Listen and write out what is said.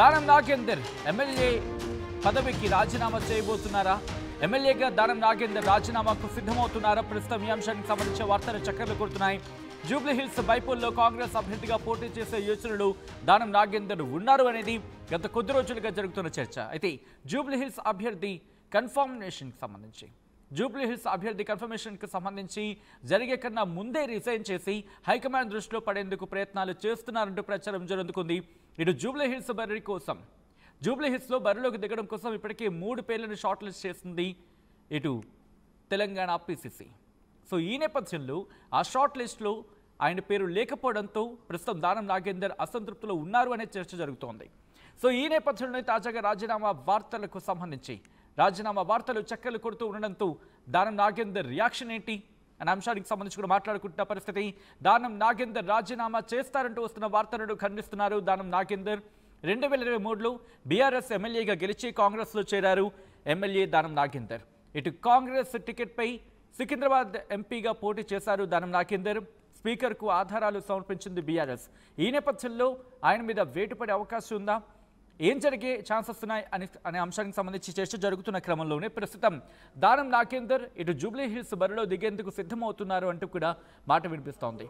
Danam Nagender MLA పదవికి రాజీనామా చేయబోతున్నారా? ఎమ్మెల్యేగా దానం నాగేందర్ రాజీనామాకు సిద్ధమవుతున్నారా? ప్రస్తుతం ఈ అంశానికి సంబంధించిన వార్తలు చక్కర్లు కొడుతున్నాయి. జూబ్లీహిల్స్ బైపోల్లో కాంగ్రెస్ అభ్యర్థిగా పోటీ చేసే యోచనలు దానం నాగేందర్ ఉన్నారు అనేది గత కొద్ది రోజులుగా జరుగుతున్న చర్చ. అయితే జూబ్లీహిల్స్ అభ్యర్థి కన్ఫర్మేషన్కి సంబంధించి జరిగే కన్నా ముందే రిజైన్ చేసి హైకమాండ్ దృష్టిలో పడేందుకు ప్రయత్నాలు చేస్తున్నారంటూ ప్రచారం జరుగుతుంది. ఇటు జూబ్లీహిల్స్ జూబ్లీహిల్స్లో బరిలోకి దిగడం కోసం ఇప్పటికే 3 పేర్లను షార్ట్ లిస్ట్ చేసింది ఇటు తెలంగాణ పిసిసి. సో ఈ నేపథ్యంలో ఆ షార్ట్ లిస్ట్లో ఆయన పేరు లేకపోవడంతో ప్రస్తుతం దానం నాగేందర్ అసంతృప్తిలో ఉన్నారు అనే చర్చ జరుగుతోంది. సో ఈ నేపథ్యంలో తాజాగా రాజీనామా వార్తలు చక్కర్లు కొడుతూ ఉండడంతో దానం నాగేందర్ రియాక్షన్ ఏంటి అనే అంశానికి సంబంధించి కూడా మాట్లాడుకుంటున్న పరిస్థితి. దానం నాగేందర్ రాజీనామా చేస్తారంటూ వస్తున్న వార్తలను ఖండిస్తున్నారు. దానం నాగేందర్ 2023లో బీఆర్ఎస్ ఎమ్మెల్యేగా గెలిచి కాంగ్రెస్లో చేరారు. ఎమ్మెల్యే దానం నాగేందర్ ఇటు కాంగ్రెస్ టికెట్పై సికింద్రాబాద్ ఎంపీగా పోటీ చేశారు. దానం నాగేందర్ స్పీకర్కు ఆధారాలు సమర్పించింది బీఆర్ఎస్. ఈ నేపథ్యంలో ఆయన మీద వేటు పడే అవకాశం ఉందా, ఏం జరిగే ఛాన్సెస్ ఉన్నాయి అనే అంశానికి సంబంధించి చర్చ జరుగుతున్న క్రమంలోనే ప్రస్తుతం దానం నాగేందర్ ఇటు జూబ్లీహిల్స్ బరిలో దిగేందుకు సిద్ధమవుతున్నారు అంటూ కూడా మాట వినిపిస్తోంది.